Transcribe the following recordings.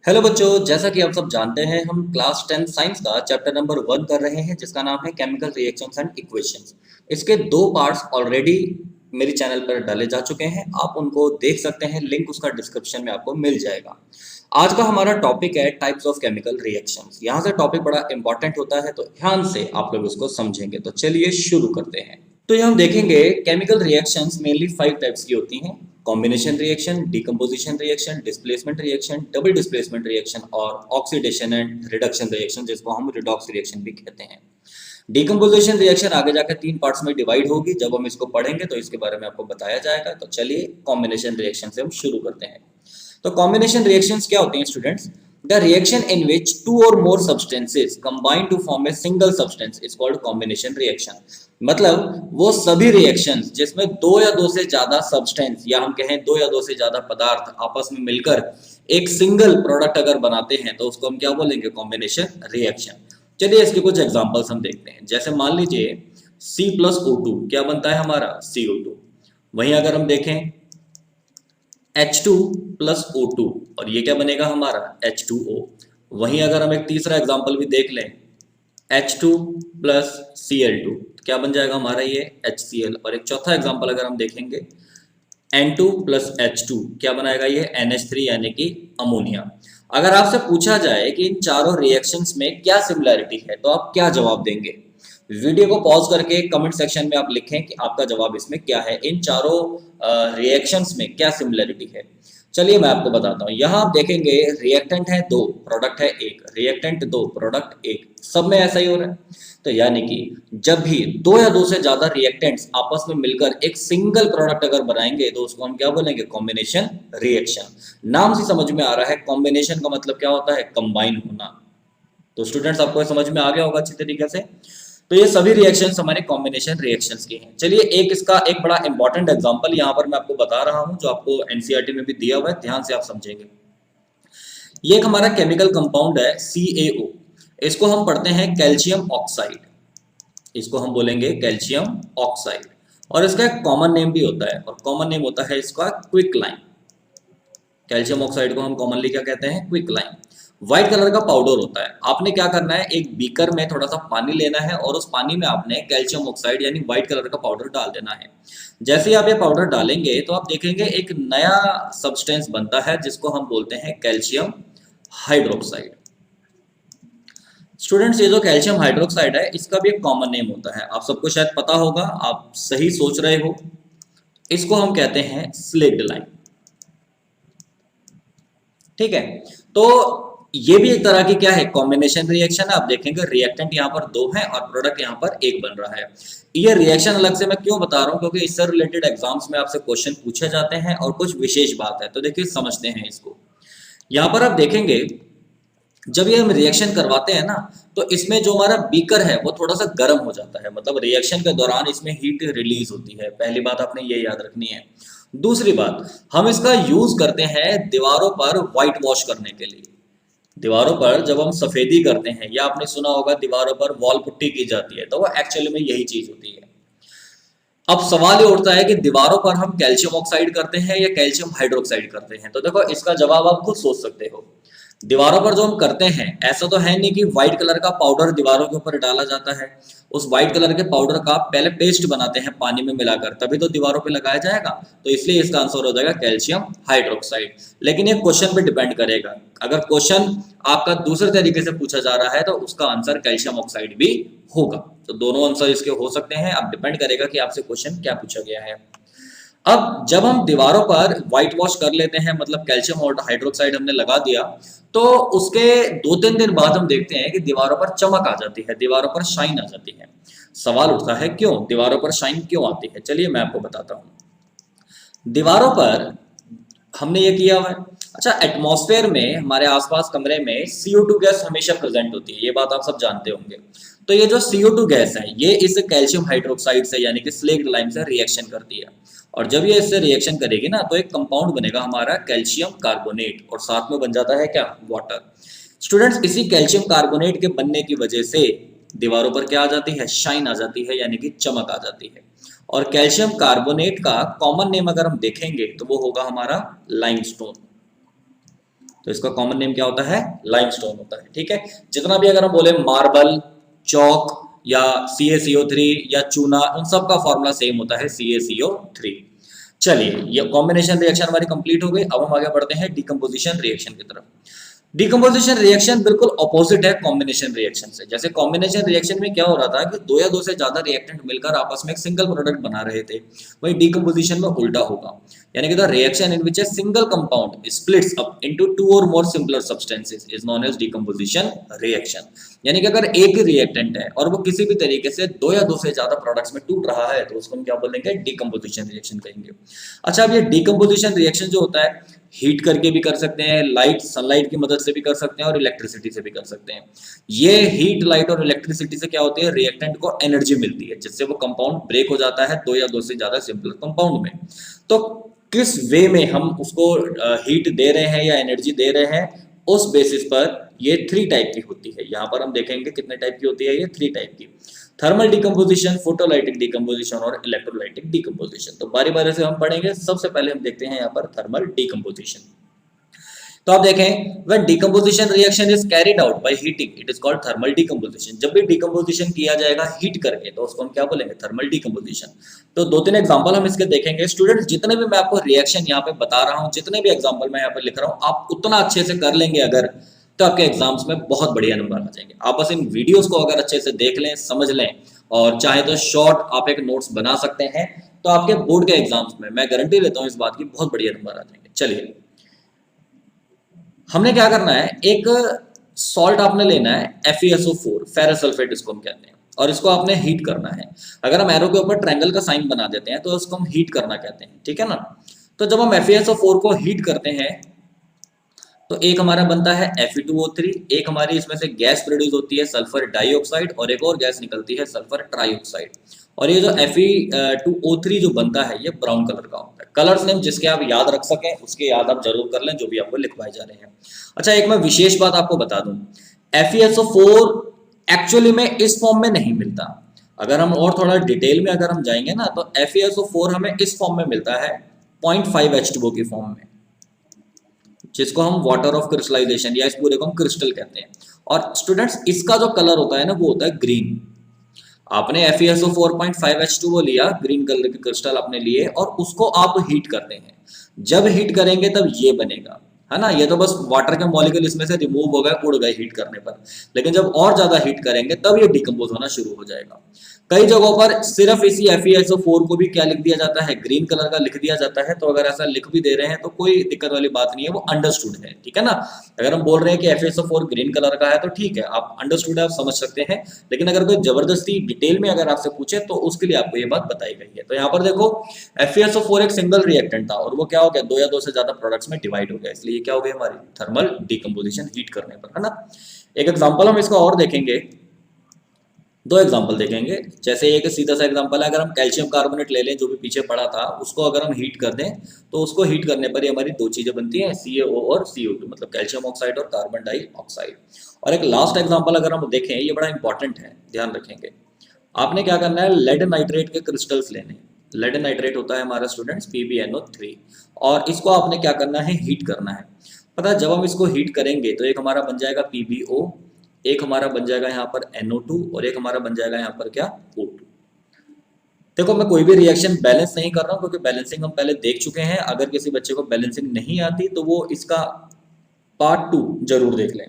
Hello बच्चों, जैसा कि आप सब जानते हैं हम क्लास 10 साइंस का चैप्टर नंबर 1 कर रहे हैं जिसका नाम है केमिकल रिएक्शंस एंड इक्वेशंस। इसके दो पार्ट्स ऑलरेडी मेरे चैनल पर डाले जा चुके हैं, आप उनको देख सकते हैं, लिंक उसका डिस्क्रिप्शन में आपको मिल जाएगा। आज का हमारा टॉपिक है टाइप्स ऑफ केमिकल रिएक्शंस। यहाँ से टॉपिक बड़ा इंपॉर्टेंट होता है तो ध्यान से आप लोग इसको समझेंगे। तो चलिए शुरू करते हैं। तो यहाँ हम देखेंगे केमिकल रिएक्शंस मेनली 5 टाइप्स की होती हैं। Combination reaction, decomposition reaction, displacement reaction, double displacement reaction और ऑक्सीडेशन एंड रिडक्शन रिएक्शन, जिसको हम रिडॉक्स रिएक्शन भी कहते हैं। डिकम्पोजिशन रिएक्शन आगे जाकर 3 पार्ट्स में डिवाइड होगी, जब हम इसको पढ़ेंगे तो इसके बारे में आपको बताया जाएगा। तो चलिए कॉम्बिनेशन रिएक्शन से हम शुरू करते हैं। तो कॉम्बिनेशन रिएक्शंस क्या होती हैं students? The reaction in which two or more substances combine to form a single substance is called combination reaction. मतलब वो सभी रिएक्शंस जिसमें दो या दो से ज्यादा सब्सटेंस या हम कहें दो या दो से ज्यादा पदार्थ आपस में मिलकर एक सिंगल प्रोडक्ट अगर बनाते हैं तो उसको हम क्या बोलेंगे? Combination reaction. चलिए इसके कुछ एग्जांपल्स हम देखते हैं। जैसे मान लीजिए C+O2 क्या बनता है हमारा? CO2। वहीं अगर हम देखें H2 प्लस O2 और ये क्या बनेगा हमारा? H2O। वहीं अगर हम एक तीसरा एग्जांपल भी देख लें H2 प्लस Cl2 क्या बन जाएगा हमारा? ये HCl। और एक चौथा एग्जांपल अगर हम देखेंगे N2 प्लस H2 क्या बनाएगा? ये NH3 यानी कि अमोनिया। अगर आपसे पूछा जाए कि इन चारों रिएक्शंस में क्या सिमिलैरिटी है तो आप क्या जवाब देंगे? वीडियो को पॉज करके कमेंट सेक्शन में आप लिखें कि आपका जवाब इसमें क्या है, इन चारों रिएक्शंस में क्या सिमिलैरिटी है। चलिए मैं आपको बताता हूँ। यहाँ आप देखेंगे रिएक्टेंट है 2, प्रोडक्ट है 1, रिएक्टेंट 2, प्रोडक्ट 1, सब में ऐसा ही हो रहा है। तो यानी कि जब भी दो या दो से ज्यादा रिएक्टेंट्स आपस में मिलकर एक सिंगल प्रोडक्ट अगर बनाएंगे तो उसको हम क्या बोलेंगे? Combination reaction. नाम से समझ में आ रहा है कॉम्बिनेशन का मतलब क्या होता है? कंबाइन होना। तो स्टूडेंट्स आपको समझ में आ गया होगा अच्छी तरीके से। तो ये सभी रिएक्शंस हमारे कॉम्बिनेशन रिएक्शंस के हैं। चलिए एक इसका एक बड़ा इंपॉर्टेंट एग्जांपल यहाँ पर मैं आपको बता रहा हूँ जो आपको एनसीईआरटी में भी दिया हुआ है, ध्यान से आप समझेंगे। ये एक हमारा केमिकल कंपाउंड है CaO। इसको हम पढ़ते हैं कैल्शियम ऑक्साइड। इसको हम बोलेंगे कैल्शियम ऑक्साइड। और इसका एक कॉमन नेम भी होता है और कॉमन नेम होता है इसका क्विकलाइन। कैल्शियम ऑक्साइड को हम कॉमनली क्या कहते हैं? क्विकलाइन। व्हाइट कलर का पाउडर होता है। आपने क्या करना है, एक बीकर में थोड़ा सा पानी लेना है और उस पानी में आपने कैल्शियम ऑक्साइड यानी व्हाइट कलर का पाउडर डाल देना है। जैसे ही आप ये पाउडर डालेंगे तो आप देखेंगे एक नया सब्सटेंस बनता है जिसको हम बोलते हैं कैल्शियम हाइड्रोक्साइड। स्टूडेंट्स ये जो कैल्शियम हाइड्रोक्साइड है इसका भी एक कॉमन नेम होता है, आप सबको शायद पता होगा, आप सही सोच रहे हो। इसको हम कहते हैं स्लेक्ड लाइन। ठीक है, तो ये भी एक तरह की क्या है? कॉम्बिनेशन रिएक्शन है। आप देखेंगे रिएक्टेंट यहाँ पर 2 है और प्रोडक्ट यहाँ पर 1 बन रहा है। ये रिएक्शन अलग से मैं क्यों बता रहा हूँ? क्योंकि इससे रिलेटेड एग्जाम्स में आपसे क्वेश्चन पूछे जाते हैं और कुछ विशेष बात है। तो देखिए समझते हैं इसको। यहाँ पर आप देखेंगे जब ये हम रिएक्शन करवाते हैं ना तो इसमें जो हमारा बीकर है वो थोड़ा सा गर्म हो जाता है, मतलब रिएक्शन के दौरान इसमें हीट रिलीज होती है। पहली बात आपने ये याद रखनी है। दूसरी बात, हम इसका यूज करते हैं दीवारों पर व्हाइट वॉश करने के लिए। दीवारों पर जब हम सफेदी करते हैं या आपने सुना होगा दीवारों पर वॉल पुट्टी की जाती है, तो वो एक्चुअली में यही चीज होती है। अब सवाल ये उठता है कि दीवारों पर हम कैल्शियम ऑक्साइड करते हैं या कैल्शियम हाइड्रोक्साइड करते हैं। तो देखो इसका जवाब आप खुद सोच सकते हो। दीवारों पर जो हम करते हैं ऐसा तो है नहीं कि व्हाइट कलर का पाउडर दीवारों के ऊपर डाला जाता है। उस व्हाइट कलर के पाउडर का पहले पेस्ट बनाते हैं पानी में मिलाकर, तभी तो दीवारों पे लगाया जाएगा। तो इसलिए इसका आंसर हो जाएगा कैल्शियम हाइड्रोक्साइड। लेकिन ये क्वेश्चन पे डिपेंड करेगा। अगर क्वेश्चन आपका दूसरे तरीके से पूछा जा रहा है तो उसका आंसर कैल्शियम ऑक्साइड भी होगा। तो दोनों आंसर इसके हो सकते हैं, अब डिपेंड करेगा कि आपसे क्वेश्चन क्या पूछा गया है। अब जब हम दीवारों पर व्हाइट वॉश कर लेते हैं, मतलब कैल्शियम हाइड्रोक्साइड हमने लगा दिया, तो उसके 2-3 दिन बाद हम देखते हैं कि दीवारों पर चमक आ जाती है, दीवारों पर शाइन आ जाती है। सवाल उठता है क्यों दीवारों पर शाइन क्यों आती है? चलिए मैं आपको बताता हूँ। दीवारों पर हमने ये किया हुआ है। अच्छा, एटमॉस्फेयर में हमारे आसपास कमरे में CO2 गैस हमेशा प्रेजेंट होती है, ये बात आप सब जानते होंगे। तो ये जो CO2 गैस है ये इस कैल्शियम हाइड्रोक्साइड से यानी कि स्लेक्ड लाइम से रिएक्शन करती है। और जब ये इससे रिएक्शन करेगी ना तो एक कंपाउंड बनेगा हमारा कैल्शियम कार्बोनेट और साथ में बन जाता है क्या? वाटर। स्टूडेंट्स इसी कैल्शियम कार्बोनेट के बनने की वजह से दीवारों पर क्या आ जाती है? शाइन आ जाती है यानी कि चमक आ जाती है। और कैल्शियम कार्बोनेट का कॉमन नेम अगर हम देखेंगे तो वो होगा हमारा लाइमस्टोन। तो इसका कॉमन नेम क्या होता है? लाइमस्टोन होता है। ठीक है, जितना भी अगर हम बोले मार्बल, चौक या CaCO3 या चूना, उन सब का फॉर्मूला सेम होता है CaCO3। चलिए, ये कॉम्बिनेशन रिएक्शन हमारी कंप्लीट हो गई। अब हम आगे बढ़ते हैं डिकम्पोजिशन रिएक्शन की तरफ। डिकम्पोजिशन रिएक्शन बिल्कुल ऑपोजिट है कॉम्बिनेशन रिएक्शन से। जैसे कॉम्बिनेशन रिएक्शन में क्या हो रहा था कि दो या दो से ज्यादा रिएक्टेंट मिलकर आपस में एक सिंगल प्रोडक्ट बना रहे थे, वही डिकम्पोजिशन में उल्टा होगा, यानी कि the reaction in which a single compound splits up into two or more simpler substances is known as decomposition reaction. यानी कि अगर एक ही रिएक्टेंट है और वो किसी भी तरीके से दो या दो से ज्यादा प्रोडक्ट्स में टूट रहा है तो उसको हम क्या बोलेंगे? डिकम्पोजिशन रिएक्शन कहेंगे। अच्छा, अब ये डिकम्पोजिशन रिएक्शन जो होता है हीट करके भी कर सकते हैं, लाइट सनलाइट की मदद से भी कर सकते हैं और इलेक्ट्रिसिटी से भी कर सकते हैं। ये हीट, लाइट और इलेक्ट्रिसिटी से क्या होती है? रिएक्टेंट को एनर्जी मिलती है, जिससे वो कंपाउंड ब्रेक हो जाता है दो या दो से ज्यादा सिंपलर कंपाउंड में। तो किस वे में हम उसको हीट दे रहे हैं या एनर्जी दे रहे हैं, उस बेसिस पर ये 3 टाइप की होती है। यहाँ पर हम देखेंगे कितने टाइप की होती है ये? 3 टाइप की। थर्मल डिकम्पोजिशन, फोटोलाइटिक डिकम्पोजिशन और इलेक्ट्रोलाइटिक डिकम्पोजिशन। तो बारी बारी से हम पढ़ेंगे। सबसे पहले हम देखते हैं यहाँ पर थर्मल डिकम्पोजिशन। तो आप देखें, when decomposition reaction is carried out by heating it is called thermal decomposition. जब भी डिकम्पोजिशन किया जाएगा हीट करके तो उसको हम क्या बोलेंगे? Thermal decomposition. तो 2-3 एग्जांपल हम इसके देखेंगे। स्टूडेंट्स, जितने भी मैं आपको रिएक्शन यहाँ पे बता रहा हूँ, जितने भी एग्जांपल मैं यहाँ पे लिख रहा हूँ, आप उतना अच्छे से कर लेंगे अगर, तो आपके एग्जाम्स में बहुत बढ़िया नंबर आ जाएंगे। आप बस इन वीडियोस को अगर अच्छे से देख लें, समझ लें, और चाहे तो शॉर्ट आप एक नोट्स बना सकते हैं, तो आपके बोर्ड के एग्जाम्स में मैं गारंटी लेता हूँ इस बात की बहुत बढ़िया नंबर आ जाएंगे। चलिए, हमने क्या करना है, एक सॉल्ट आपने लेना है FeSO4, फेरस सल्फेट इसको हम कहते हैं, और इसको आपने हीट करना है। अगर हम एरो के ऊपर ट्रायंगल का साइन बना देते हैं तो इसको हम हीट करना कहते हैं। ठीक है ना? तो जब हम FeSO4 को हीट करते हैं तो एक हमारा बनता है Fe2O3, एक हमारी इसमें से गैस प्रोड्यूस होती है सल्फर डाइऑक्साइड, और एक और गैस निकलती है सल्फर ट्राइऑक्साइड। और ये जो Fe2O3 जो बनता है ये ब्राउन कलर का होता है। कलर्स नेम जिसके आप याद रख सकें उसके याद आप जरूर कर लें, जो भी आपको लिखवाए जा रहे हैं। अच्छा, एक मैं विशेष बात आपको बता दूं, FeSO4 एक्चुअली में इस फॉर्म में नहीं मिलता। अगर हम और थोड़ा डिटेल में अगर हम जाएंगे ना, तो FeSO4 हमें इस फॉर्म में मिलता है 0.5 H2O की फॉर्म में, जिसको हम वाटर ऑफ क्रिस्टलाइजेशन या इस पूरे को हम क्रिस्टल कहते हैं। और स्टूडेंट्स, इसका जो कलर होता है ना, वो होता है ग्रीन। आपने FeSO4.5H2O लिया, ग्रीन कलर के क्रिस्टल आपने लिए, और उसको आप हीट करते हैं। जब हीट करेंगे तब ये बनेगा, है ना? ये तो बस वाटर के मॉलिक्यूल इसमें से रिमूव हो गए, उड़ गए हीट करने पर। लेकिन जब और ज्यादा हीट करेंगे तब ये डिकम्पोज होना शुरू हो जाएगा। कई जगहों पर सिर्फ इसी FeSO4 को भी क्या लिख दिया जाता है? ग्रीन कलर का लिख दिया जाता है। तो अगर ऐसा लिख भी दे रहे हैं तो कोई दिक्कत वाली बात नहीं है, वो अंडरस्टूड है। ठीक है ना? अगर हम बोल रहे हैं कि FeSO4 ग्रीन कलर का है तो ठीक है, आप अंडरस्टूड है, आप समझ सकते हैं। लेकिन अगर कोई जबरदस्ती डिटेल में अगर आपसे पूछे तो उसके लिए आपको ये बात बताई गई है। तो यहाँ पर देखो, FeSO4 एक सिंगल रिएक्टेंट था और वो क्या हो गया? दो या दो से ज्यादा प्रोडक्ट्स में डिवाइड हो गया, इसलिए क्या हो गई हमारी? थर्मल डिकम्पोजिशन, हीट करने पर, है ना? एक एग्जाम्पल हम इसका और देखेंगे, 2 एग्जाम्पल देखेंगे। जैसे एक सीधा सा एग्जाम्पल है, अगर हम कैल्शियम कार्बोनेट ले लें जो भी पीछे पड़ा था, उसको अगर हम हीट कर दें तो उसको हीट करने पर ये हमारी 2 चीजें बनती हैं, CaO और CO2, मतलब कैल्शियम ऑक्साइड और कार्बन डाइऑक्साइड। और एक लास्ट एग्जाम्पल अगर हम देखें, ये बड़ा इंपॉर्टेंट है, ध्यान रखेंगे। आपने क्या करना है, लेड नाइट्रेट के क्रिस्टल्स लेने। लेड नाइट्रेट होता है हमारा स्टूडेंट्स PbNO3, और इसको आपने क्या करना है? हीट करना है। पता है, जब हम इसको हीट करेंगे तो एक हमारा बन जाएगा PbO, एक हमारा बन जाएगा यहाँ पर NO2, और एक हमारा बन जाएगा यहाँ पर क्या? O2। देखो, मैं कोई भी रिएक्शन बैलेंस नहीं कर रहा हूँ क्योंकि बैलेंसिंग हम पहले देख चुके हैं। अगर किसी बच्चे को बैलेंसिंग नहीं आती तो वो इसका पार्ट 2 जरूर देख लें।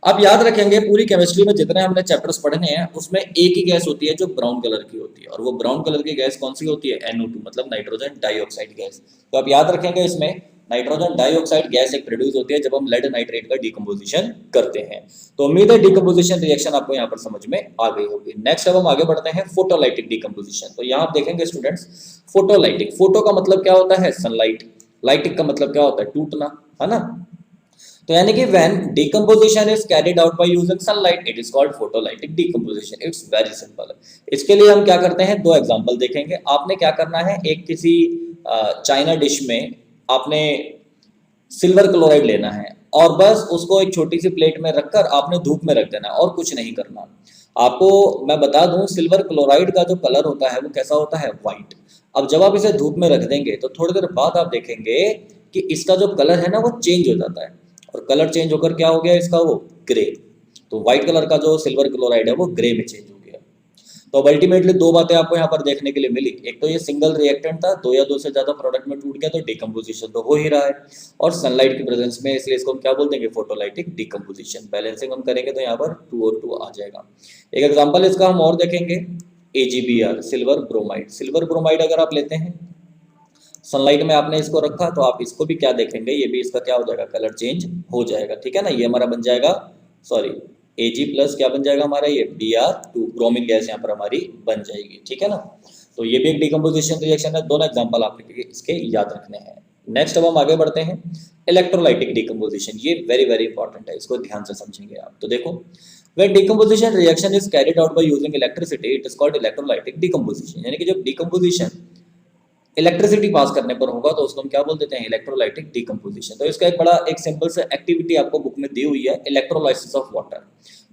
अब याद रखेंगे, पूरी केमिस्ट्री में जितने हमने चैप्टर्स पढ़ने हैं उसमें एक ही गैस होती है जो ब्राउन कलर की होती है, और वो ब्राउन कलर की गैस कौन सी होती है? NO2, मतलब नाइट्रोजन डाइऑक्साइड गैस। तो आप याद रखेंगे, इसमें नाइट्रोजन डाइऑक्साइड गैस एक प्रोड्यूस होती है जब हम लेड नाइट्रेट का डिकम्पोजिशन करते हैं। तो उम्मीद है डिकम्पोजिशन रिएक्शन आपको यहाँ पर समझ में आ गई होगी। नेक्स्ट अब हम आगे बढ़ते हैं फोटोलाइटिक डिकम्पोजिशन। तो यहाँ आप देखेंगे स्टूडेंट्स, फोटोलाइटिक, फोटो का मतलब क्या होता है? सनलाइट। लाइटिक का मतलब क्या होता है? टूटना, है ना? तो यानी कि when decomposition is carried out by using sunlight it is called photolytic decomposition. It's very simple. इसके लिए हम क्या करते हैं, 2 एग्जांपल देखेंगे। आपने क्या करना है, एक किसी चाइना डिश में आपने सिल्वर क्लोराइड लेना है और बस उसको एक छोटी सी प्लेट में रखकर आपने धूप में रख देना है और कुछ नहीं करना। आपको मैं बता दूं, सिल्वर क्लोराइड का जो कलर होता है वो कैसा होता है? व्हाइट। अब जब आप इसे धूप में रख देंगे तो थोड़ी देर बाद आप देखेंगे कि इसका जो कलर है ना वो चेंज हो जाता है, और कलर चेंज होकर क्या हो गया इसका, वो ग्रे। तो व्हाइट कलर का जो सिल्वर क्लोराइड है वो ग्रे में चेंज हो गया। तो अब अल्टीमेटली दो बातें आपको यहाँ पर देखने के लिए मिली, एक तो ये सिंगल रिएक्टेंट था, दो या दो से ज्यादा प्रोडक्ट में टूट गया तो डिकम्पोजिशन तो हो ही रहा है, और सनलाइट की प्रेजेंस में, इसलिए इसको हम क्या बोल देंगे, फोटोलाइटिक डिकम्पोजिशन। बैलेंसिंग हम करेंगे तो यहाँ पर 2 और 2 आ जाएगा। एक एग्जाम्पल इसका हम और देखेंगे, AgBr silver bromide. Silver bromide अगर आप लेते हैं, सनलाइट में आपने इसको रखा तो आप इसको भी क्या देखेंगे, ये भी इसका क्या हो जाएगा, कलर चेंज हो जाएगा, ठीक है ना। ये हमारा बन जाएगा, सॉरी Ag प्लस क्या बन जाएगा हमारा, ये Br2 ब्रोमीन गैस यहाँ पर हमारी बन जाएगी, ठीक है ना। तो ये भी एक डिकम्पोजिशन रिएक्शन है। दोनों एग्जांपल आपके इसके याद रखने हैं। नेक्स्ट अब हम आगे बढ़ते हैं, इलेक्ट्रोलाइटिक डिकम्पोजिशन। ये वेरी वेरी इंपॉर्टेंट है, इसको ध्यान से समझेंगे आप। तो देखो, when decomposition reaction is carried out by using electricity, it is called electrolytic decomposition। यानी कि जब डिकम्पोजिशन इलेक्ट्रिसिटी पास करने पर होगा तो उसको हम क्या बोल देते हैं, इलेक्ट्रोलाइटिक डिकम्पोजिशन। तो इसका एक बड़ा एक सिंपल सा एक्टिविटी आपको बुक में दी हुई है, इलेक्ट्रोलाइसिस ऑफ वाटर।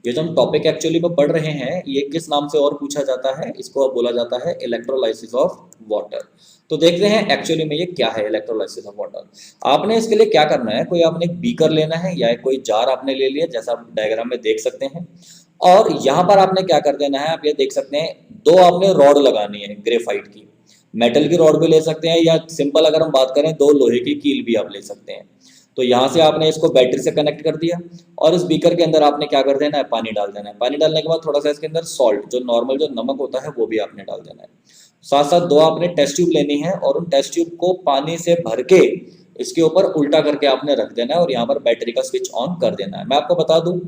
ये जो हम टॉपिक एक्चुअली में पढ़ रहे हैं, ये किस नाम से और पूछा जाता है, इसको अब बोला जाता है इलेक्ट्रोलाइसिस ऑफ वाटर। तो देखते हैं एक्चुअली में ये क्या है इलेक्ट्रोलाइसिस ऑफ वाटर। आपने इसके लिए क्या करना है, कोई आपने एक बीकर लेना है या कोई जार आपने ले लिया, जैसा आप डायग्राम में देख सकते हैं, और यहाँ पर आपने क्या कर देना है, आप ये देख सकते हैं, दो आपने रॉड लगानी है ग्रेफाइट की। मेटल की रॉड भी ले सकते हैं, या सिंपल अगर हम बात करें दो लोहे की कील भी आप ले सकते हैं। तो यहाँ से आपने इसको बैटरी से कनेक्ट कर दिया, और इस बीकर के अंदर आपने क्या कर देना है, पानी डाल देना है। पानी डालने के बाद थोड़ा सा इसके अंदर सॉल्ट, जो नॉर्मल जो नमक होता है, वो भी आपने डाल देना है। साथ साथ दो आपने टेस्ट ट्यूब लेनी है, और उन टेस्ट ट्यूब को पानी से भर के इसके ऊपर उल्टा करके आपने रख देना है, और यहाँ पर बैटरी का स्विच ऑन कर देना है। मैं आपको बता दूं,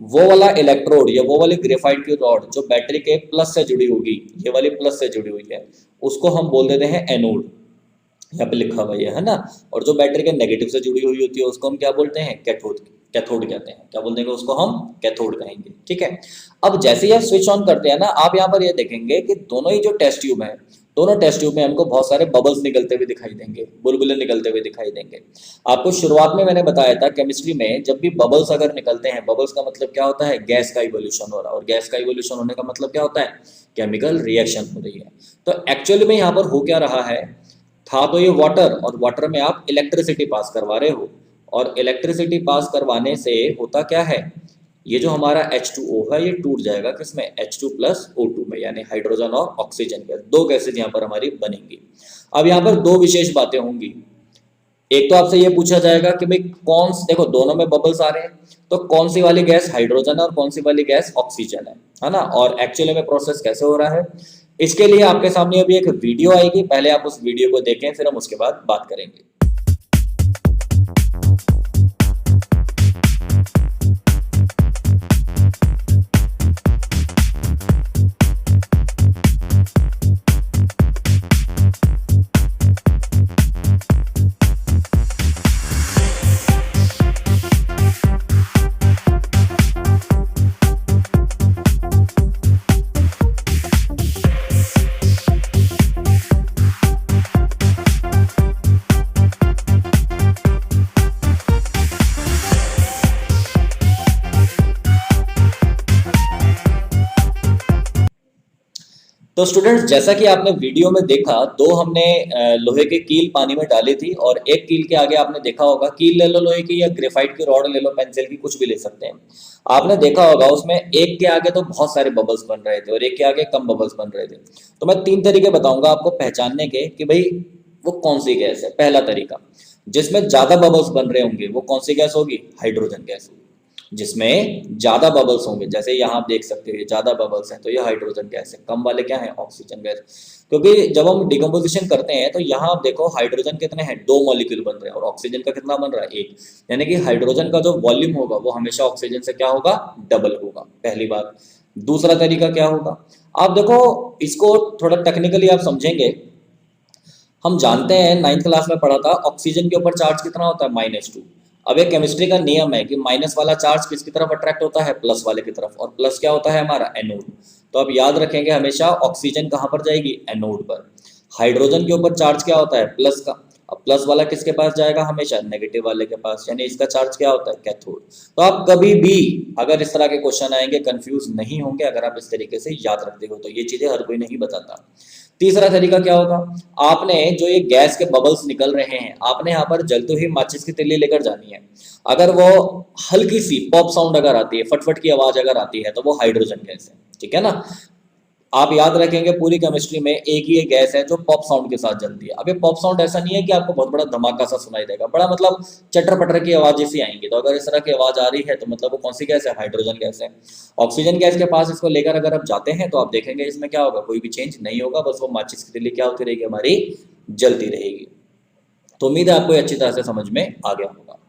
वो वाला इलेक्ट्रोड या वो वाली ग्रेफाइट की रॉड जो बैटरी के प्लस से जुड़ी होगी, ये वाली प्लस से जुड़ी हुई है, उसको हम बोल देते हैं एनोड, यहाँ पे लिखा हुआ है ना। और जो बैटरी के नेगेटिव से जुड़ी हुई होती है उसको हम क्या बोलते हैं, कैथोड। कैथोड कहते हैं, क्या बोल देंगे उसको हम, कैथोड कहेंगे, ठीक है। अब जैसे ही आप स्विच ऑन करते हैं ना, आप यहाँ पर ये देखेंगे कि दोनों ही जो टेस्ट ट्यूब है, दोनों टेस्ट ट्यूब में हमको बहुत सारे बबल्स निकलते हुए दिखाई देंगे, बुलबुले निकलते हुए दिखाई देंगे। आपको शुरुआत में मैंने बताया था केमिस्ट्री में, जब भी बबल्स अगर निकलते हैं, बबल्स का मतलब क्या होता है, गैस का इवोल्यूशन हो रहा है, और गैस का इवोल्यूशन होने का मतलब क्या होता है, केमिकल रिएक्शन हो रही है। तो एक्चुअली में यहाँ पर हो क्या रहा है, था तो ये वाटर, और वाटर में आप इलेक्ट्रिसिटी पास करवा रहे हो, और इलेक्ट्रिसिटी पास करवाने से होता क्या है, ये जो हमारा H2O है ये टूट जाएगा किसमें, H2 प्लस O2 में, यानी हाइड्रोजन और ऑक्सीजन गैस, दो गैसेज यहाँ पर हमारी बनेंगी। अब यहाँ पर दो विशेष बातें होंगी। एक तो आपसे ये पूछा जाएगा कि भाई कौन, देखो दोनों में बबल्स आ रहे हैं, तो कौन सी वाली गैस हाइड्रोजन है और कौन सी वाली गैस ऑक्सीजन है ना। और एक्चुअली में प्रोसेस कैसे हो रहा है, इसके लिए आपके सामने अभी एक वीडियो आएगी, पहले आप उस वीडियो को देखें, फिर हम उसके बाद बात करेंगे। तो स्टूडेंट्स, जैसा कि आपने वीडियो में देखा, दो हमने लोहे की कील पानी में डाली थी, और एक कील के आगे आपने देखा होगा, कील ले लो लोहे की या ग्रेफाइट की रॉड ले लो, पेंसिल की, कुछ भी ले सकते हैं। आपने देखा होगा उसमें एक के आगे तो बहुत सारे बबल्स बन रहे थे और एक के आगे कम बबल्स बन रहे थे। तो मैं 3 तरीके बताऊंगा आपको पहचानने के कि भाई वो कौन सी गैस है। पहला तरीका, जिसमें ज्यादा बबल्स बन रहे होंगे वो कौन सी गैस होगी, हाइड्रोजन गैस होगी। जिसमें ज्यादा बबल्स होंगे, जैसे यहाँ आप देख सकते हैं ज्यादा बबल्स हैं, तो ये हाइड्रोजन गैस है। कम वाले क्या है, ऑक्सीजन गैस। क्योंकि जब हम डिकम्पोजिशन करते हैं तो यहाँ आप देखो हाइड्रोजन कितने हैं, 2 मॉलिक्यूल बन रहे हैं, और ऑक्सीजन का कितना बन रहा है, 1। यानी कि हाइड्रोजन का जो वॉल्यूम होगा वो हमेशा ऑक्सीजन से क्या होगा, डबल होगा, पहली बात। दूसरा तरीका क्या होगा, आप देखो इसको थोड़ा टेक्निकली आप समझेंगे। हम जानते हैं 9th क्लास में पढ़ा था, ऑक्सीजन के ऊपर चार्ज कितना होता है, -2। अब एक केमिस्ट्री का नियम है कि माइनस वाला चार्ज किसकी तरफ अट्रैक्ट होता है, प्लस वाले की तरफ, और प्लस क्या होता है हमारा, एनोड। तो अब याद रखेंगे हमेशा ऑक्सीजन कहाँ पर जाएगी, एनोड पर। हाइड्रोजन के ऊपर चार्ज क्या होता है, प्लस का। अब प्लस वाला किसके पास जाएगा, हमेशा नेगेटिव वाले के पास, यानी इसका चार्ज क्या होता है, कैथोड। तो आप कभी भी अगर इस तरह के क्वेश्चन आएंगे कंफ्यूज नहीं होंगे, अगर आप इस तरीके से याद रखते हो। तो ये चीजें हर कोई नहीं बताता। तीसरा तरीका क्या होगा, आपने जो ये गैस के बबल्स निकल रहे हैं, आपने यहाँ पर जलते हुए माचिस की तीली लेकर जानी है। अगर वो हल्की सी पॉप साउंड अगर आती है, फटफट की आवाज अगर आती है, तो वो हाइड्रोजन गैस है, ठीक है ना। आप याद रखेंगे पूरी केमिस्ट्री में एक ही एक गैस है जो पॉप साउंड के साथ जलती है। अब ये पॉप साउंड ऐसा नहीं है कि आपको बहुत बड़ा धमाका सा सुनाई देगा, बड़ा मतलब चटर पटर की आवाज जैसी आएंगी। तो अगर इस तरह की आवाज आ रही है तो मतलब वो कौन सी गैस है, हाइड्रोजन गैस है। ऑक्सीजन गैस के पास इसको लेकर अगर आप जाते हैं तो आप देखेंगे इसमें क्या होगा, कोई भी चेंज नहीं होगा, बस वो माचिस की तीली क्या होती रहेगी, हमारी जलती रहेगी। तो उम्मीद है आपको ये अच्छी तरह से समझ में आ गया होगा।